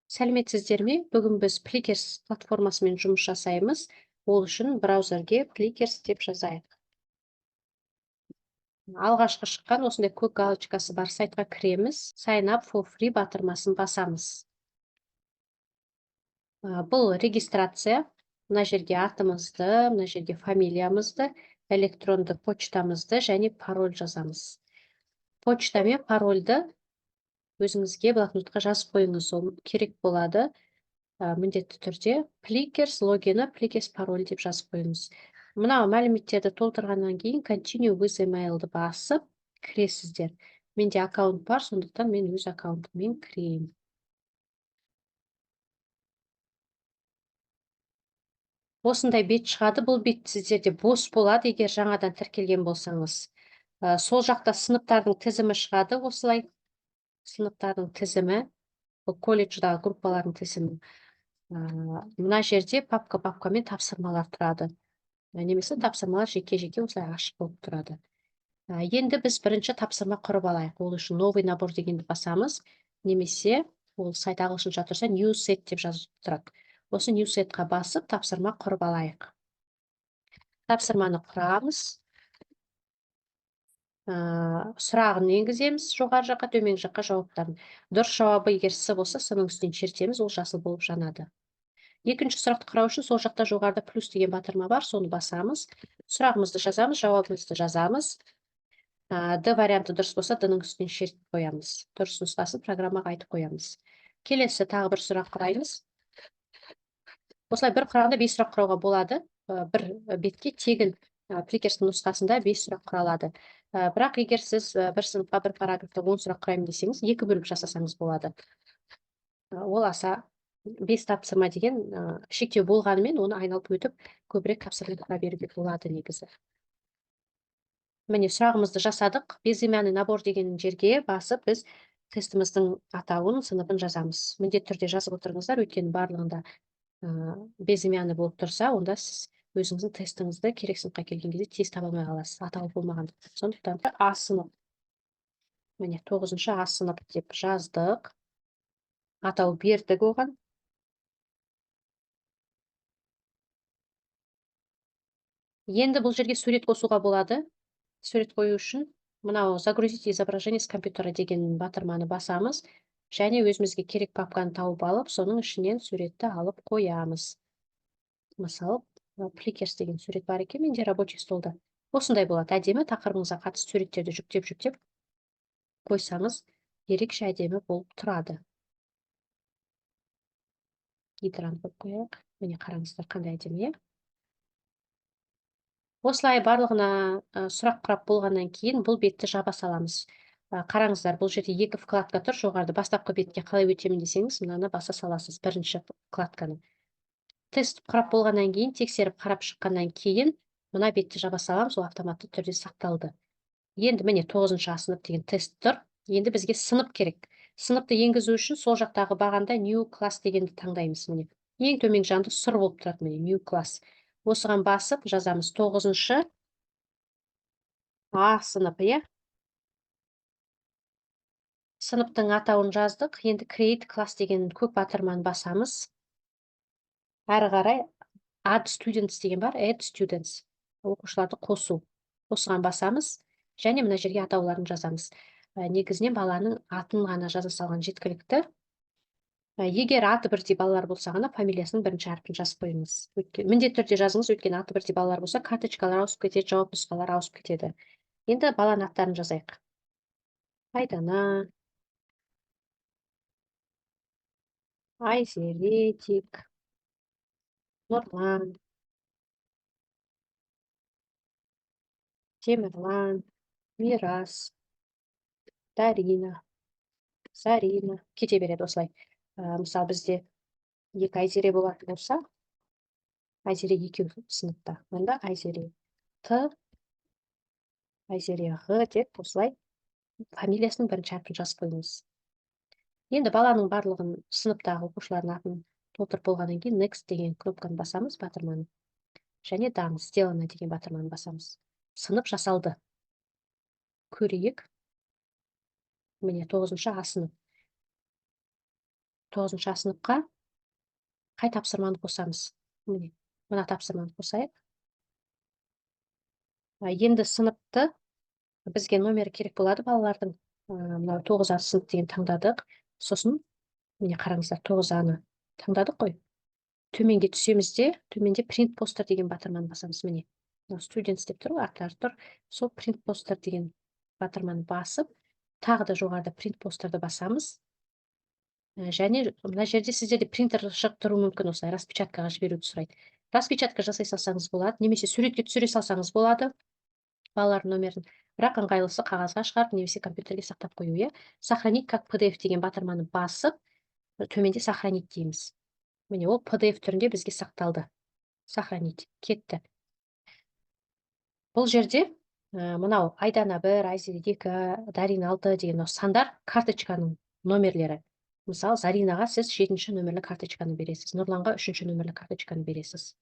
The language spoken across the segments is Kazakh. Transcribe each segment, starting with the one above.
Сәлеметсіздер ме? Бүгін біз Plickers платформасымен жұмыс жасаймыз. Ол үшін браузерге Plickers деп жазайық. Алғашқы шыққан осындай көк галочкасы бар сайтқа кіреміз. Sign up for free батырмасын басамыз. Бұл регистрация. Мына жерге атымызды, мына жерге фамилиямызды, электронды почтамызды және пароль жазамыз. Почта мен парольді өзіңізге блокнотқа жазып қойыңыз, ол керек болады. Міндетті түрде Plickers логині, Plickers пароль деп жазып қойыңыз. Мына мәліметтерді толтырғаннан кейін Continue with email'ды басып кіресіздер. Менде аккаунт бар, сондықтан мен өз аккаунтыммен кірейін. Осындай бет шығады. Бұл бет сіздерде бос болады, егер жаңадан тіркелген болсаңыз. Сол жақта сыныптардың тізімі шығады, осылай. Сыныптардың тізімі, бұл колледждағы группалардың тізімі. Мына жерде папка-папкамен тапсырмалар тұрады. Немесе тапсырмалар жеке-жеке осылай ашық болып тұрады. Енді біз бірінші тапсырма құрып алайық. Ол үшін новый набор дегенді басамыз. Немесе ол сайт ағылшынша тұрса new set деп жазып тұрады. Осы new setқа басып тапсырма құрып алайық. Тапсырманы құрамыз. Сұрағын енгіземіз, жоғары жаққа, төмен жаққа жауаптарын. Дұрыс жауабы егер с болса, с-ның үстінен шертеміз, ол жасыл болып жанады. Екінші сұрақты қарау үшін сол жақта жоғарыда плюс деген батырма бар, соны басамыз. Сұрағымызды жазамыз, жауабымызды жазамыз. Д варианты дұрыс болса, д-ның үстінен шертіп қоямыз. Дұрыс нұсқасын программаға айтып қоямыз. Келесі тағы бір сұрақ құраймыз. Осылай бір құрағында 5 сұрақ құрауға болады. Бір бетке тегін Plickers нұсқасында 5 сұрақ құралады. Бірақ егер сіз бір сыныпқа бір параграфта 10 сұрақ құраймын десеңіз, 2 бөліп жасасаңыз болады. Ол аса 5 тапсырма деген шектеу болғанымен, оны айналып өтіп, көбірек тапсырма құра беруге болады негізі. Міне сұрағымызды жасадық. Безымянный набор деген жерге басып, біз тестіміздің атауын, сыныбын жазамыз. Міндетті түрде жазып отырыңыздар, өйткені барлығында безымянный болып тұрса, онда сіз өзіңіздің тестіңізді керек сыныпқа келген кезде тез таба алмай қаласыз, атауы болмағандықтан. Сондықтан А сынып. Міне 9-шы А сынып деп жаздық. Атау бердік оған. Енді бұл жерге сурет қосуға болады. Сурет қою үшін мынау загрузить изображение с компьютера деген батырманы басамыз, және өзімізге керек папканы тауып алып, соның ішінен суретті алып қоямыз. Мысалы, Plickers деген сурет бар екен менде рабочий столда. Осындай болады, әдемі тақырыбыңызға қатысты суреттерді жүктеп қойсаңыз, ерекше әдемі болып тұрады. Гидрант болып қояйық. Міне қараңыздар, қандай әдемі. Осылай барлығына сұрақ құрап болғаннан кейін бұл бетті жаба саламыз. Қараңыздар, бұл жерде 2 вкладка тұр, жоғарыда бастапқы бетке қалай өтемін десеңіз, мынаны баса саласыз, бірінші вкладканы. Тест құрап болғаннан кейін, тексеріп қарап шыққаннан кейін, мына бетті жаба саламыз, ол автоматты түрде сақталды. Енді міне 9-шы А сынып деген тест тұр. Енді бізге сынып керек. Сыныпты енгізу үшін сол жақтағы бағанда new class дегенді таңдаймыз. Міне ең төмен жағында сұр болып тұрады, міне new class. Осыған басып жазамыз 9-шы А сынып, иә. Сыныптың атауын жаздық. Енді create class деген көк батырманы басамыз. Әрі қарай add students деген бар, add students. Оқушыларды қосу. Осыған басамыз, және мына жерге атауларын жазамыз. Негізінен баланың атын ғана жаза салған жеткілікті. Егер аты бірдей балалар болса ғана фамилиясының бірінші әрпін жазып қойыңыз. Міндетті түрде жазыңыз, өйткені аты бірдей балалар болса, карточкалар ауысып кетеді, жауап нұсқалары ауысып кетеді. Енді баланың аттарын жазайық. Айдана, Айзеретик, Нұрлан, Темірлан, Мирас, Дарина, Зарина. Кете береді осылай. Мысалы, бізде 2 Айзере болатын болса, Айзере 2 сыныпта. Онда Айзере Т, Айзере Г деп осылай фамилиясының бірінші әрпін жазып қойыңыз. Енді баланың барлығын сыныптағы оқушылардың атын толтырып болғаннан кейін next деген кнопканы басамыз, батырманы. Және done, сделано деген батырманы басамыз. Сынып жасалды. Көрейік. Міне 9-шы А сынып. 9 сыныпқа қай тапсырманы қосамыз? Міне, мына тапсырманы қосайық. Енді сыныпты бізге номер керек болады балалардың. Мынау 9 сынып деген таңдадық. Сосын міне қараңыздар, 9-ны таңдадық қой. Төменге түсеміз де, төменде print poster деген батырманы басамыз. Міне, students деп тұр, аттары тұр. Сол print poster деген батырманы басып, тағы да жоғарыда print posterді басамыз. Және мына жерде сіздерде принтер шығып тұруы мүмкін, осылай распечаткаға жіберуді сұрайды. Распечатка жасай салсаңыз болады, немесе суретке түсіре салсаңыз болады балалардың номерін. Бірақ ыңғайлысы қағазға шығарып, немесе компьютерге сақтап қою. Сохранить как PDF деген батырманы басып, төменде сохранить дейміз. Міне, ол PDF түрінде бізге сақталды. Сохранить кетті. Бұл жерде мынау Айдана 1, Айзере 2, Дарина 6 деген сандар карточканың номерлері. Мысалы, Заринаға сіз 7-ші нөмірлі карточканы бересіз, Нұрланға 3-ші нөмірлі карточканы бересіз.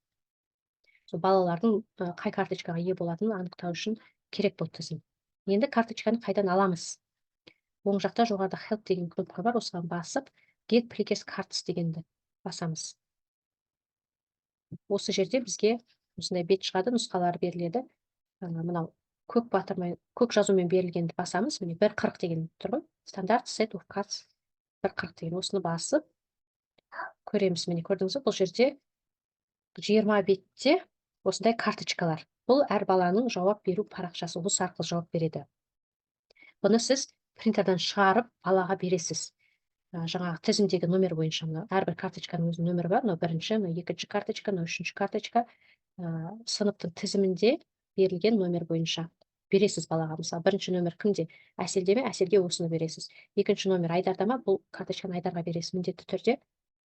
Балалардың қай карточкаға ие болатынын анықтау үшін керек бұл тізім. Енді карточканы қайдан аламыз? Оң жақта жоғарыда help деген кнопка бар, осыған басып, get prekes cards дегенді басамыз. Осы жерде бізге осындай бет шығады, нұсқалары беріледі. Мынау көк жазумен берілгенді басамыз. Міне 1.40 деген тұр ғой. Стандарт set of cards 1.40 деген, осыны басып көреміз. Міне, көрдіңіз, бұл жерде 20 бетте осындай карточкалар. Бұл әр баланың жауап беру парақшасы, осы арқылы жауап береді. Бұны сіз принтерден шығарып балаға бересіз. Жаңағы тізімдегі номер бойынша, әрбір карточканың өзінің нөмірі бар. 1-ші, 2-ші карточка, 3-ші карточка сыныптың тізімінде берілген номер бойынша бересіз балаға. Мысалы, 1-ші нөмір кімде? Әселде ме? Әселге осыны бересіз. 2-ші нөмір Айдарда ма? Бұл карточканы Айдарға бересіз. Міндетті түрде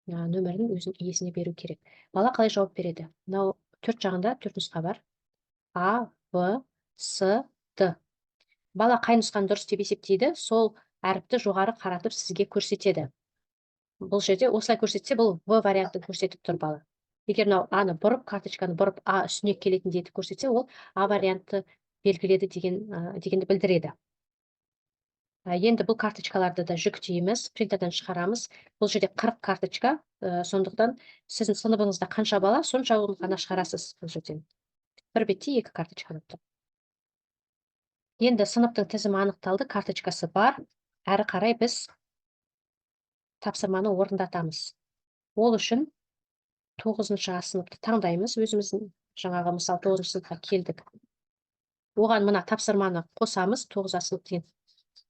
нөмірін өзінің иесіне беру керек. Бала қалай жауап береді? Мынау төрт жағында 4 нұсқа бар. А, Б, С, Д. Бала қай нұсқаны дұрыс деп есептейді, сол әріпті жоғары қаратып сізге көрсетеді. Бұл жерде осылай көрсетсе, бұл В вариантын көрсетіп тұр бала. Егер мынау Аны бұрып, карточканы бұрып, А үстіне келетін етіп көрсетсе, ол А вариантты белгіледі дегенді білдіреді. Енді бұл карточкаларды да жүктейміз, принтерден шығарамыз. Бұл жерде 40 карточка, сондықтан сіздің сыныбыңызда қанша бала, сонша ғана шығарасыз бұл жерден. Бір бетте 2 карточка тұр. Енді сыныптың тізімі анықталды, карточкасы бар. Әрі қарай біз тапсырманы орындатамыз. Ол үшін 9-шы сыныпты таңдаймыз. Өзіміздің жаңағы мысал 9-шы сыныпқа келдік. Оған мына тапсырманы қосамыз. 9-шы сынып деген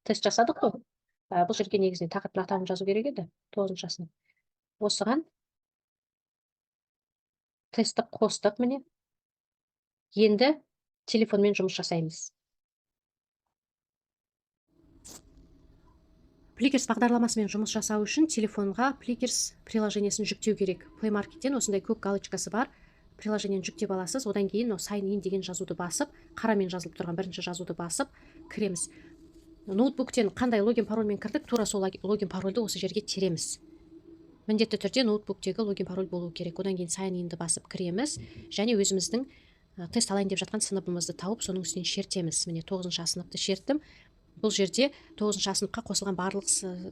тест жасадық қой. Бұл жерге негізінен тақырыптың атауын жазу керек еді. 9-шы сынып. Осыған тестті қостық міне. Енді телефонмен жұмыс жасаймыз. Plickers бағдарламасымен жұмыс жасау үшін телефонға Plickers приложениесін жүктеу керек. Play Market'тен осындай көк галочкасы бар приложениені жүктеп аласыз. Одан кейін sign in деген жазуды басып, қарамен жазылып тұрған бірінші жазуды басып кіреміз. Ноутбуктен қандай логин парольмен кірдік, тура сол логин парольді осы жерге тереміз. Міндетті түрде ноутбуктегі логин пароль болу керек. Одан кейін sign inді басып кіреміз және өзіміздің тест алайын деп жатқан сыныбымызды тауып, соның үстінен шертеміз. Міне 9-шы сыныпты шерттім. Бұл жерде 9-шы сыныпқа қосылған барлық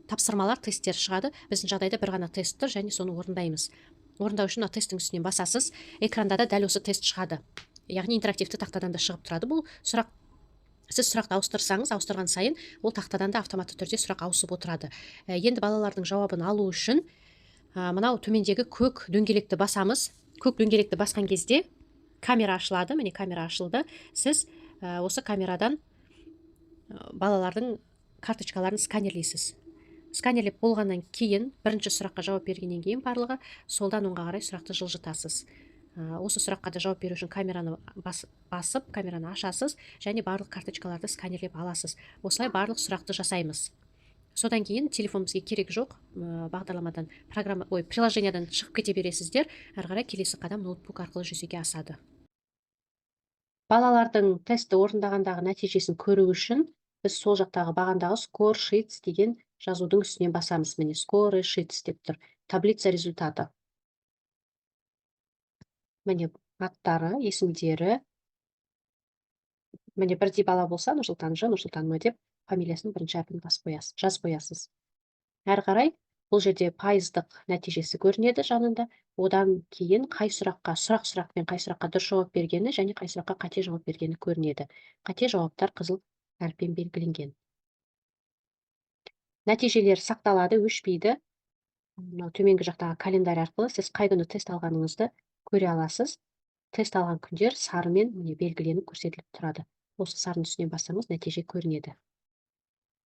тапсырмалар, тесттер шығады. Біздің жағдайда бір ғана тест тұр және соны орындаймыз. Орындау үшін тесттің үстінен басасыз. Экранда да дәл осы тест шығады. Яғни интерактивті тақтадан да шығып тұрады. Бұл сұрақ, сіз сұрақты ауыстырсаңыз, ауыстырған сайын ол тақтадан да автоматты түрде сұрақ ауысып отырады. Енді балалардың жауабын алу үшін мынау төмендегі көк дөңгелекті басамыз. Көк дөңгелекті басқан кезде камера ашылады. Міне камера ашылды. Сіз осы камерадан балалардың карточкаларын сканерлейсіз. Сканерлеп болғаннан кейін, бірінші сұраққа жауап бергеннен кейін барлығы солдан оңға қарай сұрақты жылжытасыз. Осы сұраққа да жауап беру үшін камераны басып, камераны ашасыз және барлық карточкаларды сканерлеп аласыз. Осылай барлық сұрақты жасаймыз. Содан кейін телефон бізге керек жоқ, бағдарламадан, приложениядан шығып кете бересіздер, әрі қарай келесі қадам ноутбук арқылы жүзеге асады. Балалардың тестті орындағандағы нәтижесін көру үшін біз сол жақтағы бағандағы score sheets деген жазудың үстіне басамыз. Міне score sheets деп тұр. Таблица результаты. Міне аттары, есімдері. Міне бірдей бала болса, Нұрсұлтан Ж, Нұрсұлтан М деп фамилиясының бірінші әрпін жазып қоясыз. Әрі қарай бұл жерде пайыздық нәтижесі көрінеді жанында. Одан кейін қай сұраққа сұрақ-сұрақпен қай сұраққа дұрыс жауап бергені және қай сұраққа қате жауап бергені көрінеді. Қате жауаптар қызыл әріппен белгіленген. Нәтижелер сақталады, өшпейді. Мынау төменгі жақтағы календарь арқылы сіз қай күні тест алғаныңызды көре аласыз. Тест алған күндер сарымен белгіленіп көрсетіліп тұрады. Осы сарының үстінен бассаңыз нәтиже көрінеді.